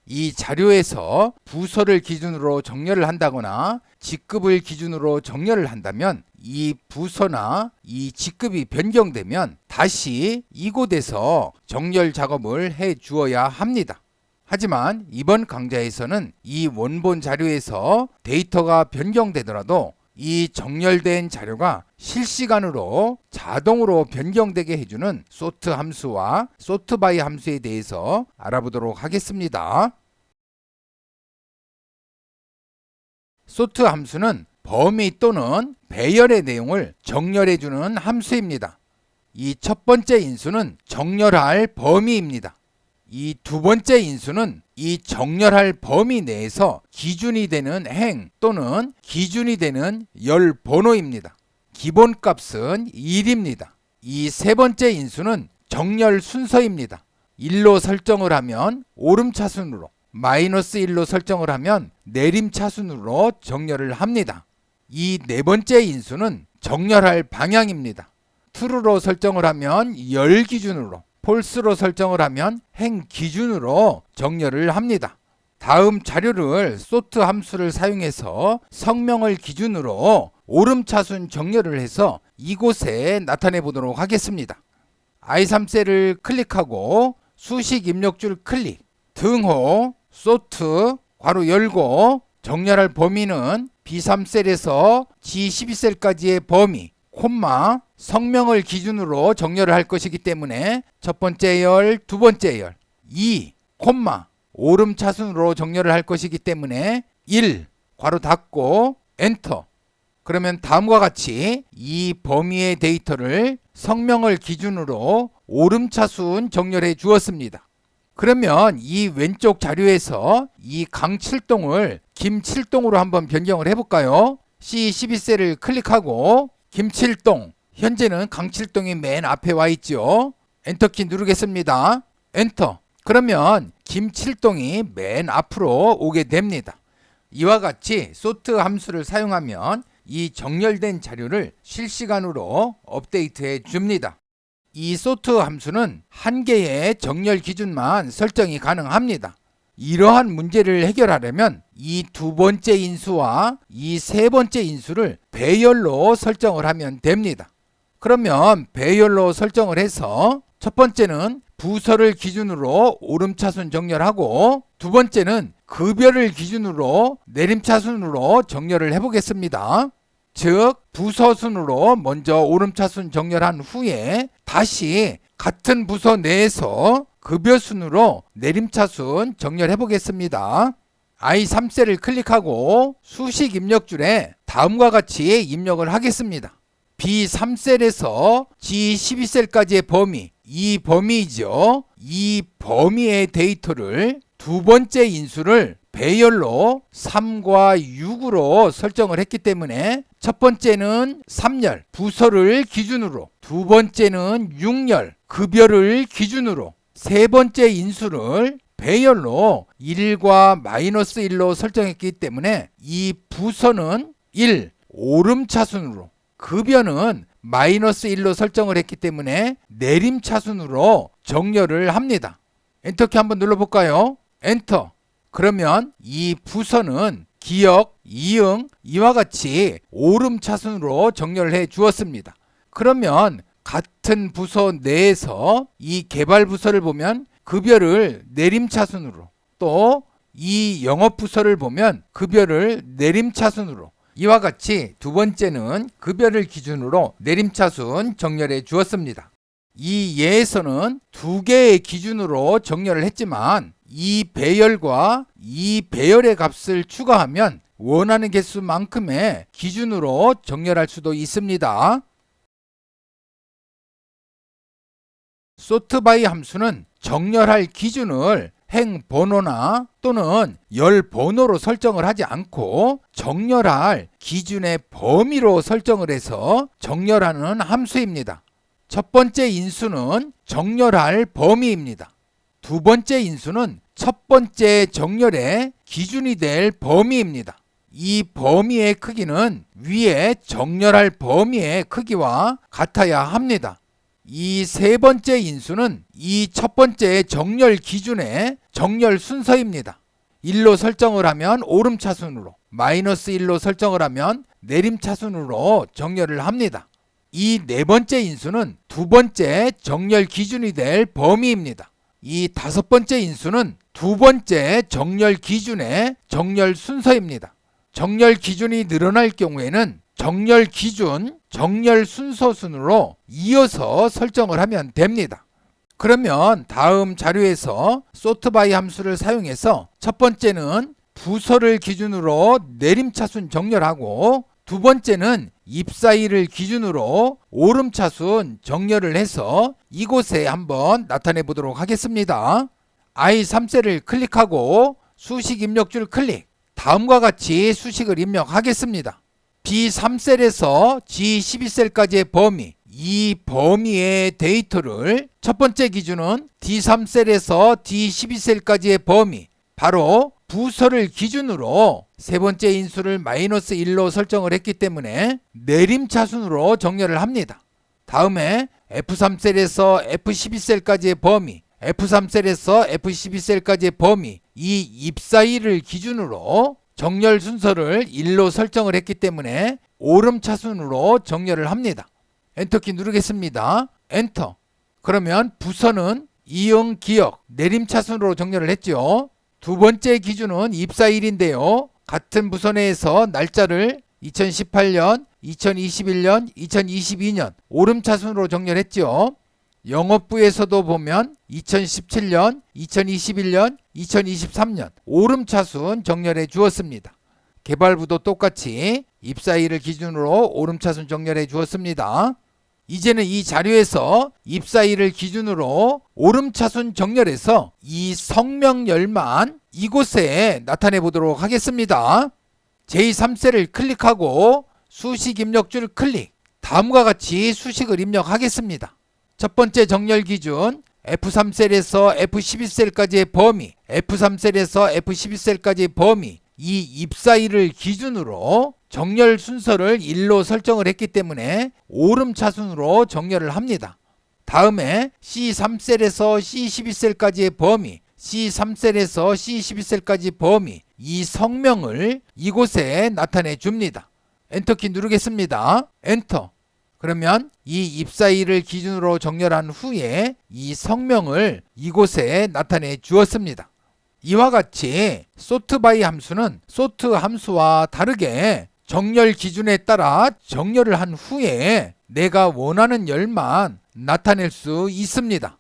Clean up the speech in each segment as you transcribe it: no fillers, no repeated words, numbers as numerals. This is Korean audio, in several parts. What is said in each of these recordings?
이 자료에서 부서를 기준으로 정렬을 한다거나 직급을 기준으로 정렬을 한다면 이 부서나 이 직급이 변경되면 다시 이곳에서 정렬 작업을 해 주어야 합니다. 하지만 이번 강좌에서는 이 원본 자료에서 데이터가 변경되더라도 이 정렬된 자료가 실시간으로 자동으로 변경되게 해주는 sort 함수와 sort by 함수에 대해서 알아보도록 하겠습니다. sort 함수는 범위 또는 배열의 내용을 정렬해주는 함수입니다. 이 첫 번째 인수는 정렬할 범위입니다. 이 두 번째 인수는 이 정렬할 범위 내에서 기준이 되는 행 또는 기준이 되는 열 번호입니다. 기본값은 1입니다. 이 세 번째 인수는 정렬 순서입니다. 1로 설정을 하면 오름차순으로, -1로 설정을 하면 내림차순으로 정렬을 합니다. 이 네 번째 인수는 정렬할 방향입니다. true로 설정을 하면 열 기준으로, false로 설정을 하면 행 기준으로 정렬을 합니다. 다음 자료를 sort 함수를 사용해서 성명을 기준으로 오름차순 정렬을 해서 이곳에 나타내 보도록 하겠습니다. I3셀을 클릭하고 수식 입력줄 클릭, 등호, sort, 괄호 열고 정렬할 범위는 B3셀에서 G12셀까지의 범위, 콤마, 성명을 기준으로 정렬을 할 것이기 때문에 첫 번째 열, 두 번째 열, 2, 콤마, 오름차순으로 정렬을 할 것이기 때문에 1, 괄호 닫고 엔터. 그러면 다음과 같이 이 범위의 데이터를 성명을 기준으로 오름차순 정렬해 주었습니다. 그러면 이 왼쪽 자료에서 이 강7동을 김7동으로 한번 변경을 해볼까요? C12셀을 클릭하고 김7동, 현재는 강7동이 맨 앞에 와 있죠. 엔터키 누르겠습니다. 엔터. 그러면 김7동이 맨 앞으로 오게 됩니다. 이와 같이 sort 함수를 사용하면 이 정렬된 자료를 실시간으로 업데이트해 줍니다. 이 sort 함수는 한 개의 정렬 기준만 설정이 가능합니다. 이러한 문제를 해결하려면 이 두 번째 인수와 이 세 번째 인수를 배열로 설정을 하면 됩니다. 그러면 배열로 설정을 해서 첫 번째는 부서를 기준으로 오름차순 정렬하고 두 번째는 급여를 기준으로 내림차순으로 정렬을 해보겠습니다. 즉 부서순으로 먼저 오름차순 정렬한 후에 다시 같은 부서 내에서 급여순으로 내림차순 정렬해 보겠습니다. I3셀을 클릭하고 수식 입력줄에 다음과 같이 입력을 하겠습니다. B3셀에서 G12셀까지의 범위, 이 범위이죠. 이 범위의 데이터를 두 번째 인수를 배열로 3과 6으로 설정을 했기 때문에 첫 번째는 3열, 부서를 기준으로, 두 번째는 6열, 급여를 기준으로, 세 번째 인수를 배열로 1과 -1로 설정했기 때문에 이 부서는 1, 오름차순으로, 급여는 -1로 설정을 했기 때문에 내림차순으로 정렬을 합니다. 엔터키 한번 눌러볼까요? 엔터. 그러면 이 부서는 기역, 이응, 이와 같이 오름차순으로 정렬을 해 주었습니다. 그러면 같은 부서 내에서 이 개발 부서를 보면 급여를 내림차순으로, 또 이 영업 부서를 보면 급여를 내림차순으로, 이와 같이 두 번째는 급여를 기준으로 내림차순 정렬해 주었습니다. 이 예에서는 두 개의 기준으로 정렬을 했지만 이 배열과 이 배열의 값을 추가하면 원하는 개수만큼의 기준으로 정렬할 수도 있습니다. sort by 함수는 정렬할 기준을 행 번호나 또는 열 번호로 설정을 하지 않고 정렬할 기준의 범위로 설정을 해서 정렬하는 함수입니다. 첫 번째 인수는 정렬할 범위입니다. 두 번째 인수는 첫 번째 정렬의 기준이 될 범위입니다. 이 범위의 크기는 위에 정렬할 범위의 크기와 같아야 합니다. 이 세 번째 인수는 이 첫 번째 정렬 기준의 정렬 순서입니다. 1로 설정을 하면 오름차순으로, 마이너스 1로 설정을 하면 내림차순으로 정렬을 합니다. 이 네 번째 인수는 두 번째 정렬 기준이 될 범위입니다. 이 다섯 번째 인수는 두 번째 정렬 기준의 정렬 순서입니다. 정렬 기준이 늘어날 경우에는 정렬 기준, 정렬 순서 순으로 이어서 설정을 하면 됩니다. 그러면 다음 자료에서 sortby 함수를 사용해서 첫 번째는 부서를 기준으로 내림차순 정렬하고 두 번째는 잎 사이를 기준으로 오름차순 정렬을 해서 이곳에 한번 나타내 보도록 하겠습니다. I3셀을 클릭하고 수식 입력줄 클릭, 다음과 같이 수식을 입력하겠습니다. B3셀에서 G12셀까지의 범위, 이 범위의 데이터를 첫 번째 기준은 D3셀에서 D12셀까지의 범위, 바로 부서를 기준으로 세 번째 인수를 마이너스 1로 설정을 했기 때문에 내림차순으로 정렬을 합니다. 다음에 F3셀에서 F12셀까지의 범위, F3셀에서 F12셀까지의 범위, 이 잎 사이를 기준으로 정렬 순서를 1로 설정을 했기 때문에 오름차순으로 정렬을 합니다. 엔터키 누르겠습니다. 엔터. 그러면 부서는 이응 기역 내림차순으로 정렬을 했죠. 두 번째 기준은 입사일인데요. 같은 부서 내에서 날짜를 2018년, 2021년, 2022년 오름차순으로 정렬했죠. 영업부에서도 보면 2017년, 2021년, 2023년 오름차순 정렬해 주었습니다. 개발부도 똑같이 입사일을 기준으로 오름차순 정렬해 주었습니다. 이제는 이 자료에서 입사일을 기준으로 오름차순 정렬해서 이 성명열만 이곳에 나타내 보도록 하겠습니다. j3셀을 클릭하고 수식 입력줄 클릭, 다음과 같이 수식을 입력하겠습니다. 첫 번째 정렬 기준 F3셀에서 F12셀까지의 범위, F3셀에서 F12셀까지의 범위, 이 입사일을 기준으로 정렬 순서를 1로 설정을 했기 때문에 오름차순으로 정렬을 합니다. 다음에 C3셀에서 C12셀까지의 범위, C3셀에서 C12셀까지 범위, 이 성명을 이곳에 나타내 줍니다. 엔터키 누르겠습니다. 엔터. 그러면 이 입사일을 기준으로 정렬한 후에 이 성명을 이곳에 나타내 주었습니다. 이와 같이 sortby 함수는 sort 함수와 다르게 정렬 기준에 따라 정렬을 한 후에 내가 원하는 열만 나타낼 수 있습니다.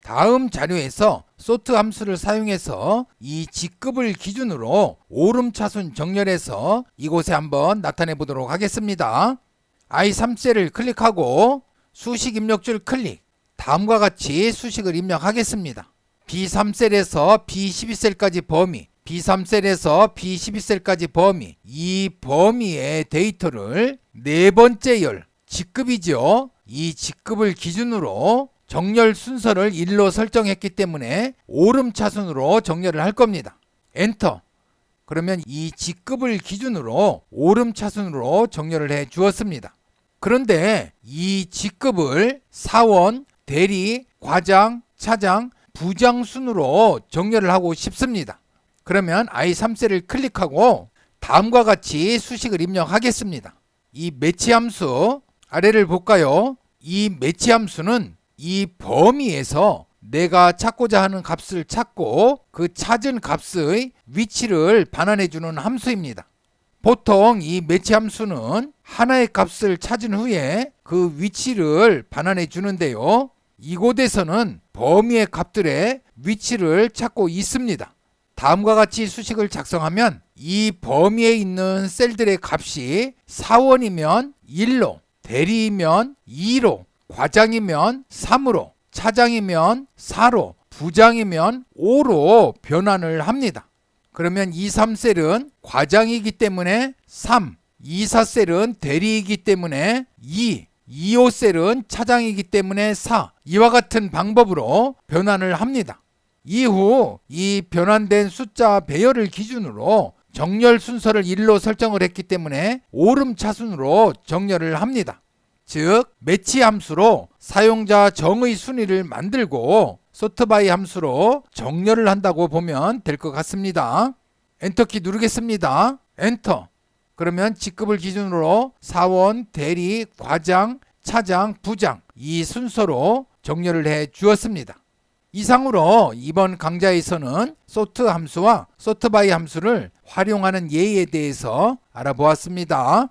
다음 자료에서 sort 함수를 사용해서 이 직급을 기준으로 오름차순 정렬해서 이곳에 한번 나타내 보도록 하겠습니다. I3셀을 클릭하고 수식 입력줄 클릭, 다음과 같이 수식을 입력하겠습니다. B3셀에서 B12셀까지 범위, B3셀에서 B12셀까지 범위, 이 범위의 데이터를 네 번째 열, 직급이죠. 이 직급을 기준으로 정렬 순서를 1로 설정했기 때문에 오름차순으로 정렬을 할 겁니다. 엔터. 그러면 이 직급을 기준으로 오름차순으로 정렬을 해 주었습니다. 그런데 이 직급을 사원, 대리, 과장, 차장, 부장 순으로 정렬을 하고 싶습니다. 그러면 I3셀을 클릭하고 다음과 같이 수식을 입력하겠습니다. 이 매치 함수 아래를 볼까요? 이 매치 함수는 이 범위에서 내가 찾고자 하는 값을 찾고 그 찾은 값의 위치를 반환해 주는 함수입니다. 보통 이 매치 함수는 하나의 값을 찾은 후에 그 위치를 반환해 주는데요. 이곳에서는 범위의 값들의 위치를 찾고 있습니다. 다음과 같이 수식을 작성하면 이 범위에 있는 셀들의 값이 사원이면 1로, 대리이면 2로, 과장이면 3으로, 차장이면 4로, 부장이면 5로 변환을 합니다. 그러면 23셀은 과장이기 때문에 3, 24셀은 대리이기 때문에 2, 25셀은 차장이기 때문에 4, 이와 같은 방법으로 변환을 합니다. 이후 이 변환된 숫자 배열을 기준으로 정렬 순서를 1로 설정을 했기 때문에 오름차순으로 정렬을 합니다. 즉 매치 함수로 사용자 정의 순위를 만들고 sortby 함수로 정렬을 한다고 보면 될 것 같습니다. 엔터키 누르겠습니다. 엔터. 그러면 직급을 기준으로 사원, 대리, 과장, 차장, 부장 이 순서로 정렬을 해 주었습니다. 이상으로 이번 강좌에서는 sort 함수와 sortby 함수를 활용하는 예에 대해서 알아보았습니다.